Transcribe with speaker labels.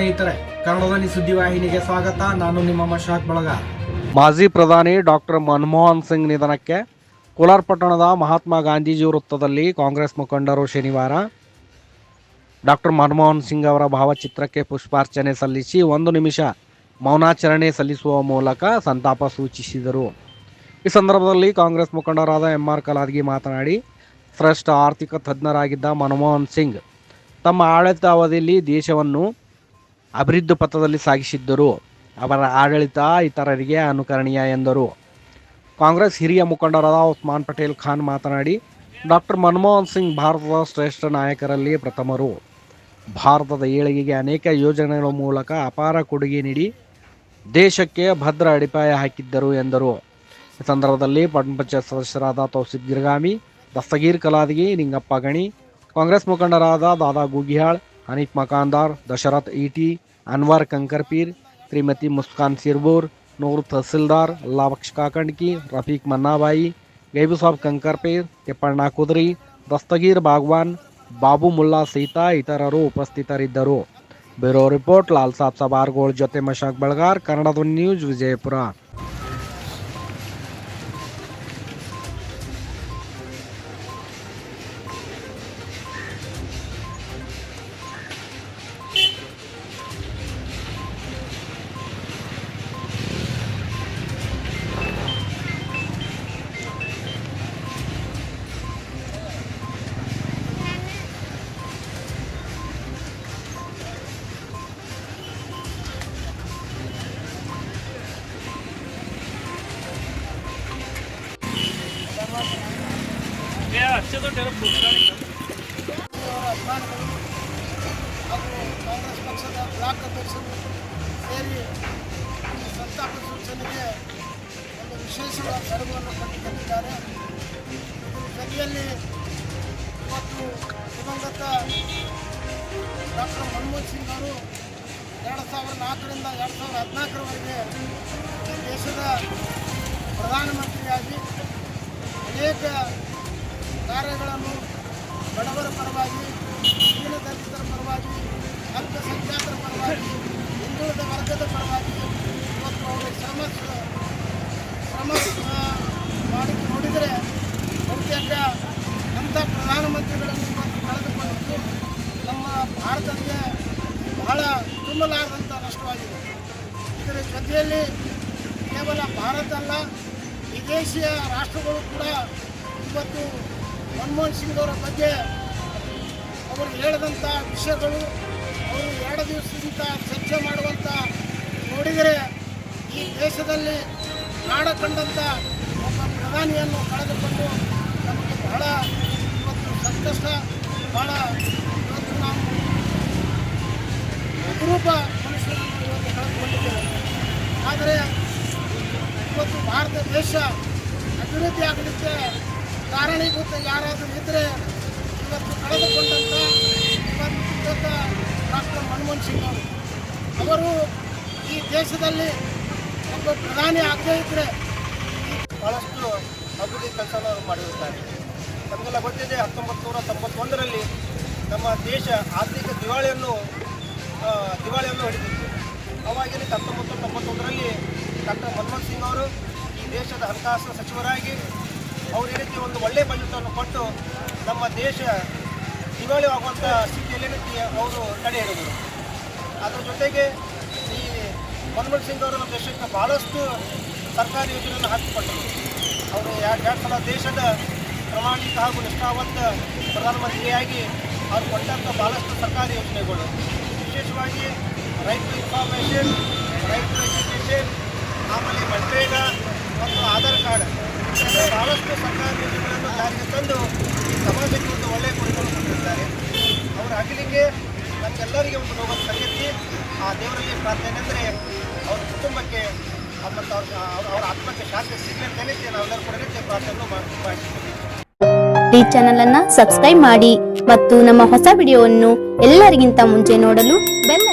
Speaker 1: ಸ್ನೇಹಿತರೆ, ಕನ್ನಡಧ್ವನಿ ಸುದ್ದಿವಾಹಿನಿಗೆ ಸ್ವಾಗತ. ನಾನು ನಿಮ್ಮ ಮಶಾಕ್ ಬಳಗ.
Speaker 2: ಮಾಜಿ ಪ್ರಧಾನಿ ಡಾಕ್ಟರ್ ಮನಮೋಹನ್ ಸಿಂಗ್ ನಿಧನಕ್ಕೆ ಕೋಲಾರ ಪಟ್ಟಣದ ಮಹಾತ್ಮ ಗಾಂಧೀಜಿ ವೃತ್ತದಲ್ಲಿ ಕಾಂಗ್ರೆಸ್ ಮುಖಂಡರು ಶನಿವಾರ ಡಾಕ್ಟರ್ ಮನಮೋಹನ್ ಸಿಂಗ್ ಅವರ ಭಾವಚಿತ್ರಕ್ಕೆ ಪುಷ್ಪಾರ್ಚನೆ ಸಲ್ಲಿಸಿ 1 ನಿಮಿಷ ಮೌನಾಚರಣೆ ಸಲ್ಲಿಸುವ ಮೂಲಕ ಸಂತಾಪ ಸೂಚಿಸಿದರು. ಈ ಸಂದರ್ಭದಲ್ಲಿ ಕಾಂಗ್ರೆಸ್ ಮುಖಂಡರಾದ MR ಕಲಾದಗಿ ಮಾತನಾಡಿ, ಶ್ರೇಷ್ಠ ಆರ್ಥಿಕ ತಜ್ಞರಾಗಿದ್ದ ಮನಮೋಹನ್ ಸಿಂಗ್ ತಮ್ಮ ಆಡಳಿತಾವಧಿಯಲ್ಲಿ ದೇಶವನ್ನು ಅಭಿವೃದ್ಧಿ ಪಥದಲ್ಲಿ ಸಾಗಿಸಿದ್ದರು. ಅವರ ಆಡಳಿತ ಇತರರಿಗೆ ಅನುಕರಣೀಯ ಎಂದರು. ಕಾಂಗ್ರೆಸ್ ಹಿರಿಯ ಮುಖಂಡರಾದ ಉಸ್ಮಾನ್ ಪಟೇಲ್ ಖಾನ್ ಮಾತನಾಡಿ, ಡಾಕ್ಟರ್ ಮನಮೋಹನ್ ಸಿಂಗ್ ಭಾರತದ ಶ್ರೇಷ್ಠ ನಾಯಕರಲ್ಲಿ ಪ್ರಥಮರು. ಭಾರತದ ಏಳಿಗೆಗೆ ಅನೇಕ ಯೋಜನೆಗಳ ಮೂಲಕ ಅಪಾರ ಕೊಡುಗೆ ನೀಡಿ ದೇಶಕ್ಕೆ ಭದ್ರ ಅಡಿಪಾಯ ಹಾಕಿದ್ದರು ಎಂದರು. ಈ ಸಂದರ್ಭದಲ್ಲಿ ಪಟ್ಟಣ ಪಂಚಾಯತ್ ಸದಸ್ಯರಾದ ತೌಸಿಫ್ ಗಿರ್ಗಾಮಿ, ದಸ್ತಗೀರ್ ಕಲಾದಗಿ, ನಿಂಗಪ್ಪ ಗಣಿ, ಕಾಂಗ್ರೆಸ್ ಮುಖಂಡರಾದ ದಾದಾ ಗುಗಿಹಾಳ್, ಹನೀಫ್ ಮಕಾಂದಾರ್, ದಶರಥ್ ಈಟಿ, ಅನ್ವರ್ ಕಂಕರ್ಪೀರ್, ಶ್ರೀಮತಿ ಮುಸ್ಕಾನ್ ಸಿರ್ಬೂರ್, ನೂರ್ ತಹಸೀಲ್ದಾರ್, ಅಲ್ಲಾ ಬಕ್ಷ ಕಾಕಂಡ್ಕಿ, ರಫೀಕ್ ಮನ್ನಾಬಾಯಿ, ಗೈಬು ಸಾಬ್ ಕಂಕರ್ಪೀರ್, ತಿಪ್ಪಣ್ಣ ಕುದ್ರಿ, ದಸ್ತಗೀರ್ ಬಾಗ್ವಾನ್, ಬಾಬು ಮುಲ್ಲಾ ಸೀತಾ ಇತರರು ಉಪಸ್ಥಿತರಿದ್ದರು. ಬ್ಯೂರೋ ರಿಪೋರ್ಟ್ ಲಾಲ್ ಸಾಬ್ ಸಬಾರ್ಗೋಳ್ ಜೊತೆ ಮಶಾಕ್ ಬಳಗಾರ್, ಕನ್ನಡಧ್ವನಿ ನ್ಯೂಸ್, ವಿಜಯಪುರ.
Speaker 3: अच्छे तो डेरा
Speaker 4: ಹಾಗೂ ಕಾಂಗ್ರೆಸ್ ಪಕ್ಷದ ಬ್ಲಾಕ್ ಅಧ್ಯಕ್ಷರು ಸೇರಿ ಈ ಸಂತಾಪ ಸೂಚನೆಗೆ ಒಂದು ವಿಶೇಷವಾದ ನೆರವನ್ನು ಕೊಟ್ಟಿದ್ದಾರೆ. ಇದರ ಜೊತೆಯಲ್ಲಿ ಇವತ್ತು ದಿವಂಗತ ಡಾಕ್ಟರ್ ಮನಮೋಹನ್ ಸಿಂಗ್ ಅವರು 2004ರಿಂದ 2014ರವರೆಗೆ ಈ ದೇಶದ ಪ್ರಧಾನಮಂತ್ರಿಯಾಗಿ ಅನೇಕ ಕಾರ್ಯಗಳನ್ನು ಬಡವರ ಪರವಾಗಿ, ದೀನದಲಿತರ ಪರವಾಗಿ, ಅಲ್ಪಸಂಖ್ಯಾತರ ಪರವಾಗಿ, ಹಿಂದುಳಿದ ವರ್ಗದ ಪರವಾಗಿ ಇವತ್ತು ಅವರು ಶ್ರಮ ಮಾಡಿ ನೋಡಿದರೆ ಬಹುತೇಕ ಅಂಥ ಪ್ರಧಾನಮಂತ್ರಿಗಳನ್ನು ಇವತ್ತು ಕಳೆದುಕೊಂಡಿದ್ದು ನಮ್ಮ ಭಾರತಕ್ಕೆ ಬಹಳ ತುಂಬಲಾರದಂಥ ನಷ್ಟವಾಗಿದೆ. ಇದರ ಜೊತೆಯಲ್ಲಿ ಕೇವಲ ಭಾರತ ಅಲ್ಲ, ವಿದೇಶಿಯ ರಾಷ್ಟ್ರಗಳು ಕೂಡ ಇವತ್ತು ಮನಮೋಹನ್ ಸಿಂಗ್ ಅವರ ಬಗ್ಗೆ ಅವರು ಹೇಳಿದಂಥ ವಿಷಯಗಳು, ಅವರು 2 ದಿವಸದಿಂದ ಚರ್ಚೆ ಮಾಡುವಂಥ ನೋಡಿದರೆ ಈ ದೇಶದಲ್ಲಿ ನಾಡ ಕಂಡಂಥ ಒಬ್ಬ ಪ್ರಧಾನಿಯನ್ನು ಕಳೆದುಕೊಂಡು ನಮಗೆ ಬಹಳ ಇವತ್ತು ಸಂಕಷ್ಟ, ಬಹಳ ಇವತ್ತು ನಾವು ಅಪರೂಪ ಮನುಷ್ಯರನ್ನು ಇವತ್ತು ಕಳೆದುಕೊಂಡಿದ್ದೇವೆ. ಆದರೆ ಇವತ್ತು ಭಾರತ ದೇಶ ಅಭಿವೃದ್ಧಿ ಆಗಲಿಕ್ಕೆ ಕಾರಣೀಭೂತ ಯಾರಾದರೂ ಇದ್ದರೆ ಇವತ್ತು ಕಳೆದುಕೊಂಡಂಥ ಇವತ್ತು ಡಾಕ್ಟರ್ ಮನಮೋಹನ್ ಸಿಂಗ್ ಅವರು ಈ ದೇಶದಲ್ಲಿ ಒಬ್ಬ ಪ್ರಧಾನಿ ಆಗದೇ ಇದ್ದರೆ ಭಾಳಷ್ಟು ಅಭಿವೃದ್ಧಿ ಕೆಲಸವನ್ನು ಅವರು ಮಾಡಿರುತ್ತಾರೆ. ನಮಗೆಲ್ಲ ಗೊತ್ತಿದೆ, 1991ರಲ್ಲಿ ನಮ್ಮ ದೇಶ ಆರ್ಥಿಕ ದಿವಾಳಿಯನ್ನು ಹಿಡಿದಿತ್ತು. ಅವಾಗಿನ 1991ರಲ್ಲಿ ಡಾಕ್ಟರ್ ಮನಮೋಹನ್ ಸಿಂಗ್ ಅವರು ಈ ದೇಶದ ಹಣಕಾಸು ಸಚಿವರಾಗಿ ಅವರು ಈ ರೀತಿ ಒಂದು ಒಳ್ಳೆಯ ಬಜೆಟನ್ನು ಕೊಟ್ಟು ನಮ್ಮ ದೇಶ ದಿವಾಳಿ ಆಗುವಂಥ ಸ್ಥಿತಿಯಲ್ಲಿ ಅವರು ತಡೆ ಹಿಡಿದರು. ಅದರ ಜೊತೆಗೆ ಈ ಮನಮೋಹನ್ ಸಿಂಗ್ ಅವರು ನಮ್ಮ ದೇಶಕ್ಕೆ ಭಾಳಷ್ಟು ಸರ್ಕಾರಿ ಯೋಜನೆಯನ್ನು ಹಾಕಿಕೊಟ್ಟರು. ಅವರು 2 ಸಲ ದೇಶದ ಪ್ರಾಮಾಣಿಕ ಹಾಗೂ ನಿಷ್ಠಾವಂತ ಪ್ರಧಾನಮಂತ್ರಿಯಾಗಿ ಅವರು ಕೊಟ್ಟಂಥ ಭಾಳಷ್ಟು ಸರ್ಕಾರಿ ಯೋಜನೆಗಳು, ವಿಶೇಷವಾಗಿ right to information, right to education, ಆಮೇಲೆ ಮನ್ರೇಗಾ ಮತ್ತು ಆಧಾರ್ ಕಾರ್ಡ್, ಭಾಳಷ್ಟು ಸರ್ಕಾರಿ ಯೋಜನೆಗಳನ್ನು ಜಾರಿಗೆ ತಂದು ಈ ಸಮಾಜಕ್ಕೆ ಒಂದು ಒಳ್ಳೆಯ ಕೊಡುಗೆಯನ್ನು ಕೊಟ್ಟಿದ್ದಾರೆ. ಅವರ ಅಗಲಿಕೆ ನಮಗೆಲ್ಲರಿಗೆ ಒಂದು ನೋವು ಸಂಗತಿ. ಆ ದೇವರಲ್ಲಿ ಪ್ರಾರ್ಥನೆ ಅಂದರೆ ಅವ್ರ ಕುಟುಂಬಕ್ಕೆ ಮತ್ತು ಅವರ ಆತ್ಮಕ್ಕೆ ಶಾಂತಿ ಸಿಗಲಿ ಅಂತ ಹೇಳಿ ನಾವೆಲ್ಲರೂ ಕೂಡ ಪ್ರಾರ್ಥನೆ ಮಾಡ್ತೀವಿ.
Speaker 5: ಈ ಚಾನೆಲ್ ಅನ್ನು ಸಬ್ಸ್ಕ್ರೈಬ್ ಮಾಡಿ ಮತ್ತು ನಮ್ಮ ಹೊಸ ವಿಡಿಯೋವನ್ನು ಎಲ್ಲರಿಗಿಂತ ಮುಂಚೆ ನೋಡಲು ಬೆಲ್